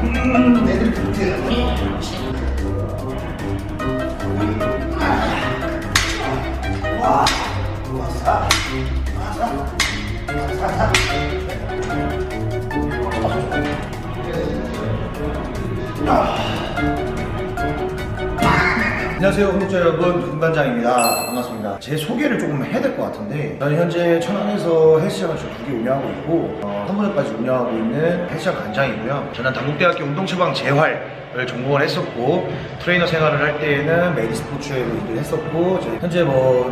데드리프트. 와, 좋았어. 안녕하세요 구독자 여러분, 금반장입니다. 반갑습니다. 제 소개를 조금 해야 될 것 같은데, 저는 현재 천안에서 헬스장을 지금 2개 운영하고 있고 한번에까지 운영하고 있는 헬스장 관장이고요. 저는 단국대학교 운동처방 재활을 전공을 했었고, 트레이너 생활을 할 때에는 메디스포츠에도 일을 했었고, 현재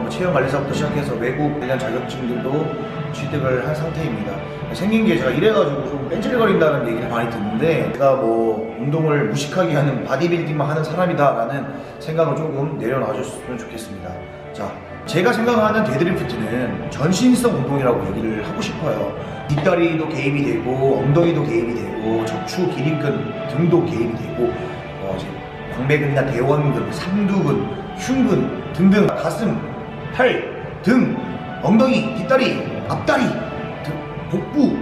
체형관리사부터 시작해서 외국 관련 자격증들도 취득을 한 상태입니다. 생긴 게 제가 이래가지고 좀 뺀질거린다는 얘기를 많이 듣는데, 제가 운동을 무식하게 하는 바디빌딩만 하는 사람이다라는 생각을 조금 내려놔줬으면 좋겠습니다. 자, 제가 생각하는 데드리프트는 전신성 운동이라고 얘기를 하고 싶어요. 뒷다리도 개입이 되고, 엉덩이도 개입이 되고, 척추 기립근 등도 개입이 되고, 광배근이나 대원근, 삼두근, 흉근 등등, 가슴, 팔, 등, 엉덩이, 뒷다리, 앞다리, 복부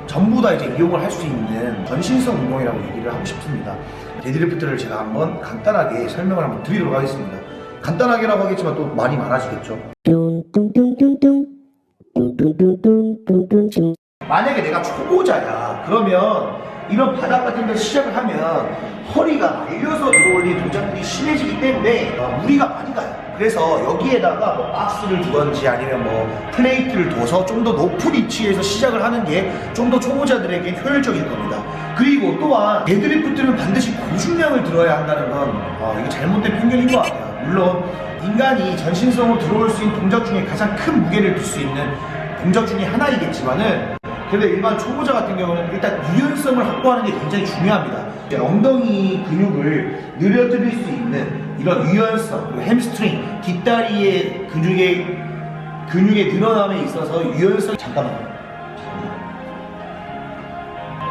전부 다 이제 이용을 할 수 있는 전신성 운동이라고 얘기를 하고 싶습니다. 데드리프트를 제가 한번 간단하게 설명을 한번 드리도록 하겠습니다. 간단하게라고 하겠지만 또 말이 많아지겠죠. 만약에 내가 초보자야, 그러면 이런 바닥 같은 데 시작을 하면 허리가 말려서 들어올리는 동작들이 심해지기 때문에 무리가 많이 가요. 그래서 여기에다가 박스를 두던지 아니면 플레이트를 둬서 좀 더 높은 위치에서 시작을 하는 게 좀 더 초보자들에게 효율적일 겁니다. 그리고 또한 데드리프트는 반드시 고중량을 들어야 한다는 건 이게 잘못된 편견인 것 같아요. 물론 인간이 전신성으로 들어올 수 있는 동작 중에 가장 큰 무게를 들 수 있는 동작 중에 하나이겠지만은, 근데 일반 초보자 같은 경우는 일단 유연성을 확보하는 게 굉장히 중요합니다. 엉덩이 근육을 늘려드릴 수 있는 이런 유연성, 그리고 햄스트링, 뒷다리의 근육의 늘어남에 있어서 유연성. 잠깐만요.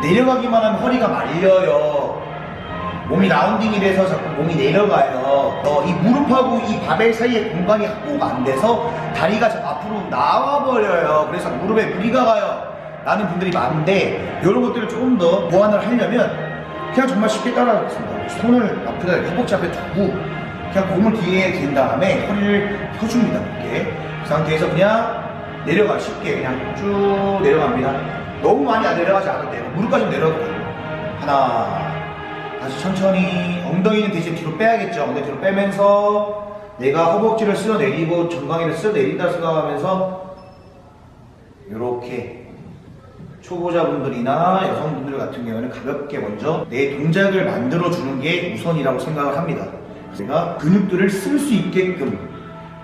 내려가기만 하면 허리가 말려요. 몸이 라운딩이 돼서 자꾸 몸이 내려가요. 이 무릎하고 이 바벨 사이에 공간이 확보가 안 돼서 다리가 자꾸 앞으로 나와버려요. 그래서 무릎에 무리가 가요 라는 분들이 많은데, 이런 것들을 조금 더 보완을 하려면 그냥 정말 쉽게 따라하겠습니다. 손을 앞에다 허벅지 앞에 두고 그냥 공을 뒤에 댄 다음에 허리를 펴줍니다. 이렇게 그 상태에서 그냥 내려가, 쉽게 그냥 쭉 내려갑니다. 너무 많이 안 내려가지 않아도 돼요. 무릎까지 내려가도 돼요. 하나, 다시 천천히. 엉덩이는 대신 뒤로 빼야겠죠. 엉덩이 뒤로 빼면서 내가 허벅지를 쓸어내리고 정강이를 쓸어내린다 생각하면서 이렇게. 초보자분들이나 여성분들 같은 경우는 가볍게 먼저 내 동작을 만들어주는 게 우선이라고 생각을 합니다. 제가 근육들을 쓸 수 있게끔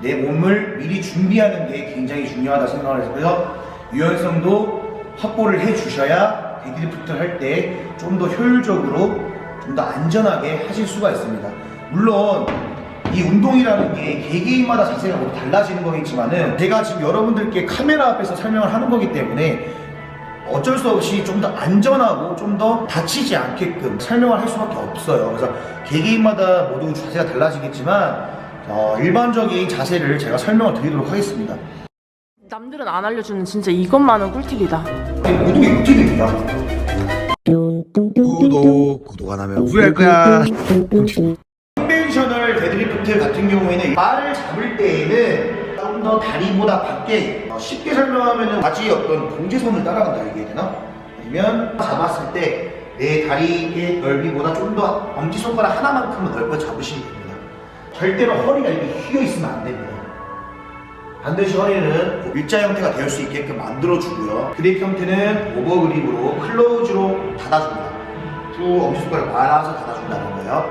내 몸을 미리 준비하는 게 굉장히 중요하다 생각을 해서, 그래서 유연성도 확보를 해주셔야 데드리프트를 할 때 좀 더 효율적으로, 좀 더 안전하게 하실 수가 있습니다. 물론 이 운동이라는 게 개개인마다 자세가 모두 달라지는 거겠지만은, 제가 지금 여러분들께 카메라 앞에서 설명을 하는 거기 때문에 어쩔 수 없이 좀 더 안전하고 좀 더 다치지 않게끔 설명을 할 수밖에 없어요. 그래서 개개인마다 모두 자세가 달라지겠지만 일반적인 자세를 제가 설명을 드리도록 하겠습니다. 남들은 안 알려주는 진짜 이것만은 꿀팁이다. 구독이 꿀팁입니다. 구독 안 하면 후회할 거야. 컨벤셔널 데드리프트 같은 경우에는 바를 잡을 때에는 좀 더 다리보다 밖에, 쉽게 설명하면 마치 어떤 공제선을 따라간다 얘기해야 되나? 아니면 잡았을 때 내 다리의 넓이보다 좀 더 엄지손가락 하나만큼은 넓어 잡으시면 됩니다. 절대로 허리가 이렇게 휘어 있으면 안 됩니다. 반드시 허리는 일자 형태가 될 수 있게끔 만들어주고요. 그립 형태는 오버그립으로 클로즈로 닫아줍니다. 쭉 엄지손가락 말아서 닫아준다는 거예요.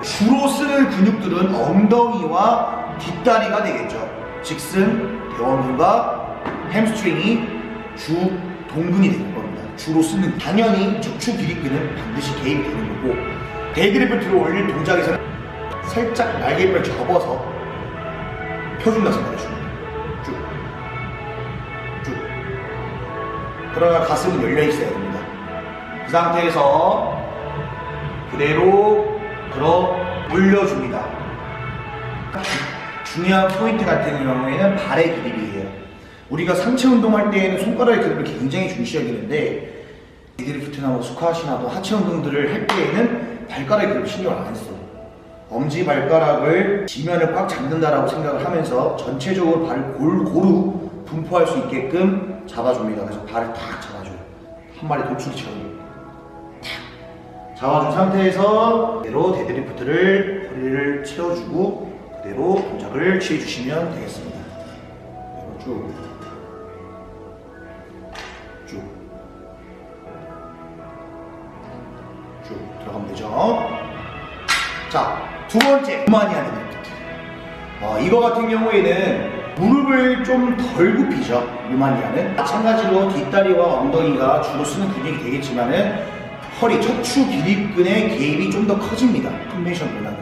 주로 쓰는 근육들은 엉덩이와 뒷다리가 되겠죠. 즉슨 대원근과 햄스트링이 주 동근이 되는 겁니다. 주로 쓰는, 당연히 척추 기립근은 반드시 개입이 되는 거고, 데드리프트를 올릴 동작에서는 살짝 날개뼈를 접어서 펴준다 생각해 줍니다. 쭉. 그러나 가슴은 열려 있어야 됩니다. 그 상태에서 그대로 들어 올려줍니다. 중요한 포인트 같은 경우에는 발의 그립이에요. 우리가 상체 운동할 때에는 손가락의 그립을 굉장히 중시하게 되는데, 데드리프트나 뭐 스쿼시나 뭐 하체 운동들을 할 때에는 발가락에 그렇게 신경을 안 써. 엄지 발가락을 지면을 꽉 잡는다라고 생각을 하면서 전체적으로 발을 골고루 분포할 수 있게끔 잡아줍니다. 그래서 발을 탁 잡아줘요. 한 마리 독수리처럼 탁 잡아준 상태에서 그대로 데드리프트를 허리를 채워주고 그대로 동작을 취해주시면 되겠습니다. 쭉 들어가면 되죠. 자, 두 번째 루마니아 데드리프트. 이거 같은 경우에는 무릎을 좀 덜 굽히죠. 루마니아는 마찬가지로 뒷다리와 엉덩이가 주로 쓰는 근육이 되겠지만은 허리, 척추 기립근의 개입이 좀 더 커집니다. 컨벤션보다는.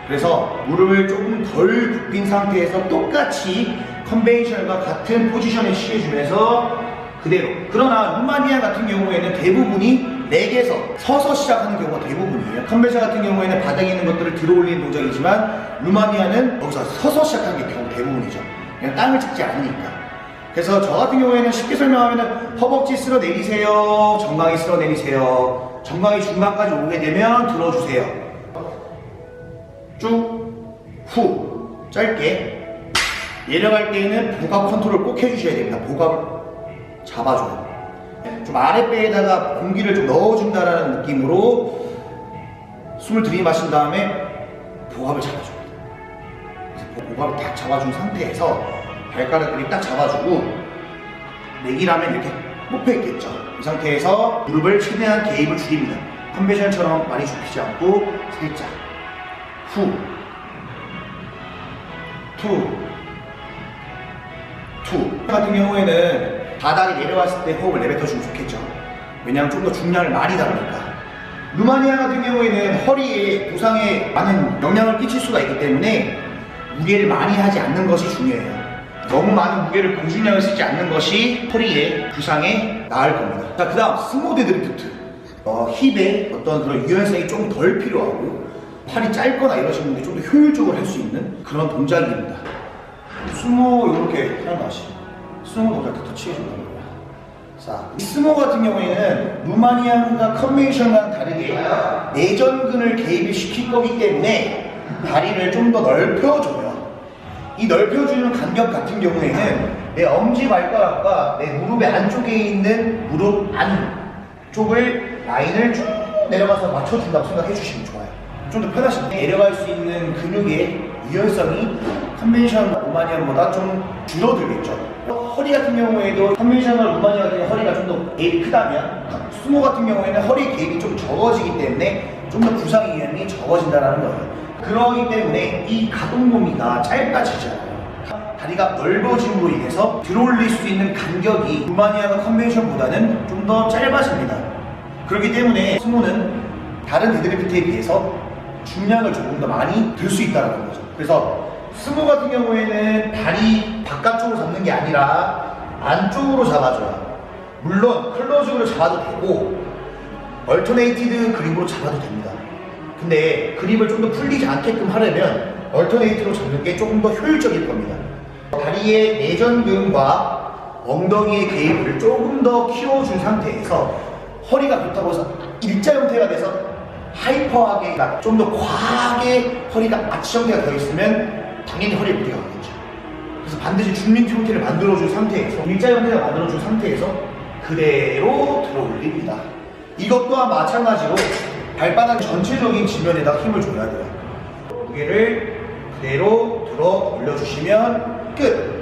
그래서 무릎을 조금 덜 굽힌 상태에서 똑같이 컨벤션과 같은 포지션에 취해주면서 그대로. 그러나 루마니아 같은 경우에는 대부분이 렉에서 서서 시작하는 경우가 대부분이에요. 컨벤션 같은 경우에는 바닥에 있는 것들을 들어 올리는 동작이지만 루마니아는 여기서 서서 시작하는 게 경우 대부분이죠. 그냥 땅을 찍지 않으니까. 그래서 저 같은 경우에는 쉽게 설명하면 허벅지 쓸어 내리세요, 정강이 쓸어 내리세요, 정강이 중간까지 오게 되면 들어주세요. 쭉, 후, 짧게. 내려갈 때에는 복압 컨트롤 꼭 해주셔야 됩니다. 복압을 잡아줘요. 좀 아랫배에다가 공기를 좀 넣어준다라는 느낌으로 숨을 들이마신 다음에 복압을 잡아줍니다. 그래서 복압을 딱 잡아준 상태에서 발가락들이 딱 잡아주고 내기라면 이렇게 뽑혀있겠죠. 이 상태에서 무릎을 최대한 개입을 줄입니다. 컨벤션처럼 많이 좁히지 않고 살짝 후, 투 같은 경우에는 바닥에 내려왔을 때 호흡을 내뱉어주면 좋겠죠. 왜냐하면 좀 더 중량을 많이 다루니까. 루마니아 같은 경우에는 허리에 부상에 많은 영향을 끼칠 수가 있기 때문에 무게를 많이 하지 않는 것이 중요해요. 너무 많은 무게를 고중량을 쓰지 않는 것이 허리에 부상에 나을 겁니다. 자, 그 다음 스모 데드리프트. 힙에 어떤 그런 유연성이 좀 덜 필요하고 팔이 짧거나 이러신 분들이 좀 더 효율적으로 할 수 있는 그런 동작입니다. 스모 이렇게 사용하시고 스모 동작부터 취해준다는 거야. 자, 이 스모 같은 경우에는 루마니안과 컨벤션과는 다르게 내전근을 개입을 시킬 거기 때문에 다리를 좀 더 넓혀줘요. 이 넓혀주는 간격 같은 경우에는 내 엄지발가락과 내 무릎의 안쪽에 있는 무릎 안쪽을 라인을 쭉 내려가서 맞춰준다고 생각해 주시면 좋아요. 좀 더 편하시게 내려갈 수 있는 근육의 유연성이 컨벤션 루마니안보다 좀 줄어들겠죠. 허리 같은 경우에도 컨벤션과 루마니아 같은 경우 허리가 좀 더 개입이 크다면 스모 같은 경우에는 허리 개입이 좀 적어지기 때문에 좀 더 부상 위험이 적어진다는 거예요. 그러기 때문에 이 가동 범위가 짧아지잖아요. 다리가 넓어짐으로 인해서 들어올릴 수 있는 간격이 루마니아가 컨벤션보다는 좀 더 짧아집니다. 그렇기 때문에 스모는 다른 데드리프트에 비해서 중량을 조금 더 많이 들 수 있다는 거죠. 그래서 스모 같은 경우에는 다리 바깥쪽으로 잡는 게 아니라 안쪽으로 잡아줘요. 물론 클로즈로 잡아도 되고 얼터네이티드 그립으로 잡아도 됩니다. 근데 그립을 좀 더 풀리지 않게끔 하려면 얼터네이트로 잡는 게 조금 더 효율적일 겁니다. 다리의 내전근과 엉덩이의 개입을 조금 더 키워준 상태에서 허리가 좋다고 해서 일자 형태가 돼서 하이퍼하게 좀 더 과하게 허리가 아치 형태가 되어 있으면 당연히 허리에 무리가 가겠죠. 그래서 반드시 중립 형태를 만들어준 상태에서 일자 형태를 만들어준 상태에서 그대로 들어 올립니다. 이것 또한 마찬가지로 발바닥 전체적인 지면에다 힘을 줘야 돼요. 무게를 그대로 들어 올려주시면 끝!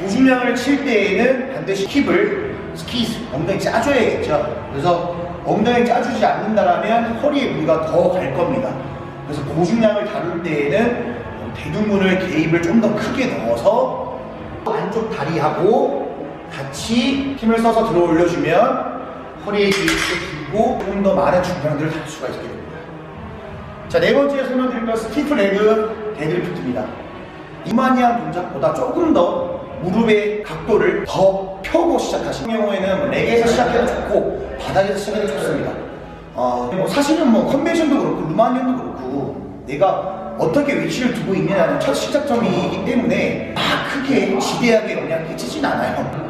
고중량을 칠 때에는 반드시 힙을 스키스, 엉덩이 짜줘야겠죠. 그래서 엉덩이 짜주지 않는다라면 허리에 무리가 더 갈 겁니다. 그래서 고중량을 다룰 때에는 대둔근을 개입을 좀 더 크게 넣어서 안쪽 다리하고 같이 힘을 써서 들어 올려주면 허리의 개입도 줄고 좀 더 많은 중량들을 다룰 수가 있게 됩니다. 자, 네 번째 설명드릴 건 스티프 레그 데드리프트입니다. 루마니안 동작보다 조금 더 무릎의 각도를 더 펴고 시작하시는 경우에는 렉에서 시작해도 좋고 바닥에서 시작해도 좋습니다. 사실은 컨벤션도 그렇고 루마니안도 그렇고 내가 어떻게 위치를 두고 있느냐는 첫 시작점이기 때문에 크게 지대하게 영향을 끼치진 않아요.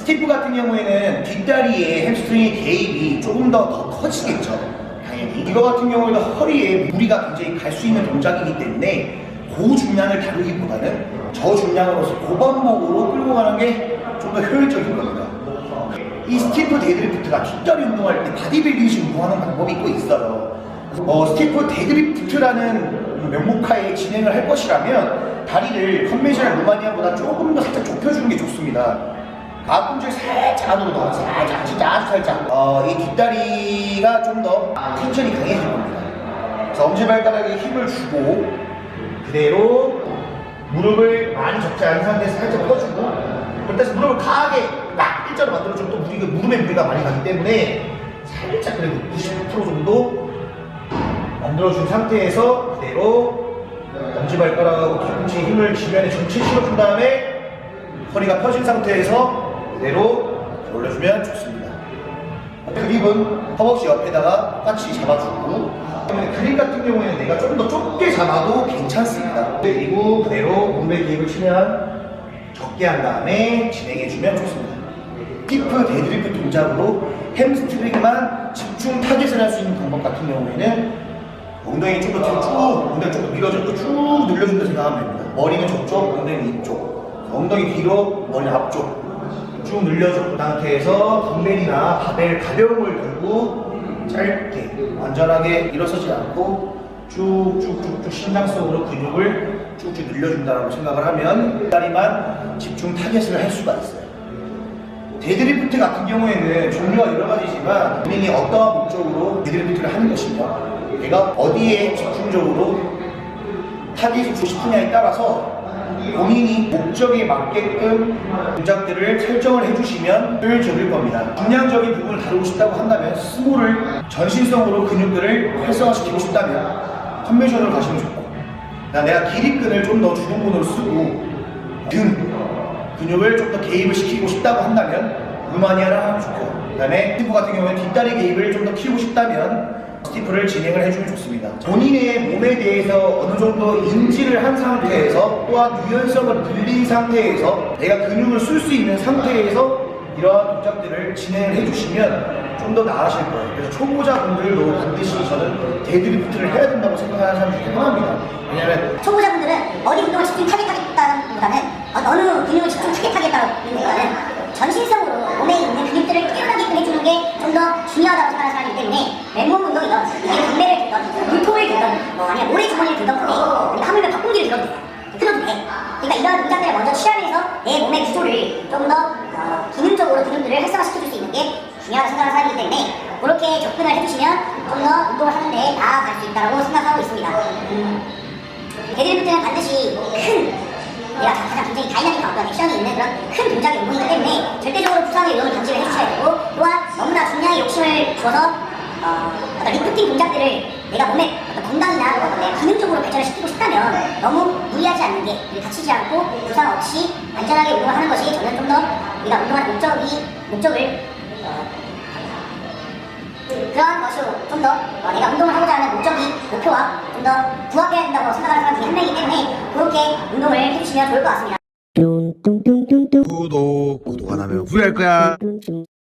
스티프 같은 경우에는 뒷다리에 햄스트링의 개입이 조금 더 커지겠죠. 당연히. 이거 같은 경우에는 허리에 무리가 굉장히 갈 수 있는 동작이기 때문에 고중량을 다루기보다는 저중량으로서 고반복으로 끌고 가는 게 좀 더 효율적인 겁니다. 이 스티프 데드리프트가 뒷다리 운동할 때 바디빌딩식 운동하는 방법이 또 있어요. 스티프 데드리프트라는 명목하에 진행을 할 것이라면 다리를 컨벤셔널 루마니아보다 조금 더 살짝 좁혀주는 게 좋습니다. 앞꿈치를 살짝 안으로 넣어, 살짝, 진짜 아주 살짝. 이 뒷다리가 좀 더 텐션이 강해질 겁니다. 그래서 엄지발가락에 힘을 주고 그대로 무릎을 많이 접지 않은 상태에서 살짝 펴주고 그때서 무릎을 강하게 막 일자로 만들어주면 또 무릎에 무리가 많이 가기 때문에 살짝 그래도 90% 정도 만들어준 상태에서 그대로 엄지발가락하고 뒤꿈치에 힘을 지면에 전체 실어준 다음에 허리가 펴진 상태에서 그대로 올려주면 좋습니다. 그립은 허벅지 옆에다가 똑같이 잡아주고 그립 같은 경우에는 내가 좀 더 좁게 잡아도 괜찮습니다. 그리고 그대로 무릎에 기입을 최대한 적게 한 다음에 진행해주면 좋습니다. 스티프 데드리프트 동작으로 햄스트링만 집중 타겟을 할 수 있는 방법 같은 경우에는 엉덩이 좀 더 뒤로 쭉, 엉덩이 좀 더 밀어주고 쭉 늘려준다 생각하면 됩니다. 머리는 저쪽, 엉덩이는 이쪽. 엉덩이 뒤로, 머리 앞쪽. 쭉 늘려준 상태에서 덤벨이나 바벨 가벼움을 들고 짧게, 완전하게 일어서지 않고 쭉쭉쭉쭉 심장 속으로 근육을 쭉쭉 늘려준다고 생각을 하면 다리만 집중 타겟을 할 수가 있어요. 데드리프트 같은 경우에는 종류가 여러 가지지만 본인이 어떠한 목적으로 데드리프트를 하는 것이며 내가 어디에 집중적으로 타겟을 주고 싶으냐에 따라서 본인이 목적에 맞게끔 동작들을 설정을 해주시면 효율적일 겁니다. 중량적인 부분을 다루고 싶다고 한다면 스몰을 전신성으로 근육들을 활성화시키고 싶다면 컨벤션으로 가시면 좋고 내가 기립근을 좀 더 주동근으로 쓰고 등 근육을 좀 더 개입을 시키고 싶다고 한다면 루마니아를 하면 좋고 그 다음에 스티프 같은 경우는 뒷다리 개입을 좀 더 키우고 싶다면 스티프를 진행을 해주면 좋습니다. 본인의 몸에 대해서 어느 정도 인지를 한 상태에서 또한 유연성을 늘린 상태에서 내가 근육을 쓸 수 있는 상태에서 이러한 동작들을 진행을 해주시면 좀 더 나아질 거예요. 그래서 초보자분들도 반드시 저는 데드리프트를 해야 된다고 생각하는 사람 중에 하나입니다. 왜냐면 초보자분들은 어디 운동을 집중 타겟하겠다보다는 어느 근육을 집중 타겟하겠다보다는 전신성으로 몸에 있는 근육들을 뛰어나게끔 해주는 게 좀 더 중요하다고 생각하는 사람이기 때문에 맨몸 운동이든 이게 덤벨을 들던 물통을 들던 아니면 모래주머니를 들던 간에 하물며 벽공기를 들어도 들어도 돼. 그러니까 이러한 동작들을 먼저 취하면서 내 몸의 구조를 좀 더 기능적으로 근육들을 활성화시켜줄 수 있는 게 중요하다고 생각하는 사람이기 때문에 그렇게 접근을 해주시면 좀 더 운동을 하는데 나아갈 수 있다고 생각하고 있습니다. 데드리프트는 반드시 내가 가장 굉장히 다이나믹한 어떤 액션이 있는 그런 큰 동작의 운동이기 때문에 절대적으로 부상의 위험을 감지를 해주셔야 되고 또한 너무나 중량에 욕심을 줘서 어떤 리프팅 동작들을 내가 몸의 어떤 건강이나 어떤 내 기능적으로 발전을 시키고 싶다면 너무 무리하지 않는 게 다치지 않고 부상 없이 안전하게 운동을 하는 것이 저는 좀 더 우리가 운동하는 목적을 그러한 것으로 좀 더 내가 운동을 하고자 하는 목표와 좀 더 부합해야 된다고 생각하는 사람 중에 한 명이기 때문에 그렇게 운동을 해주시면 좋을 것 같습니다. 구독 안 하면 후회할 거야.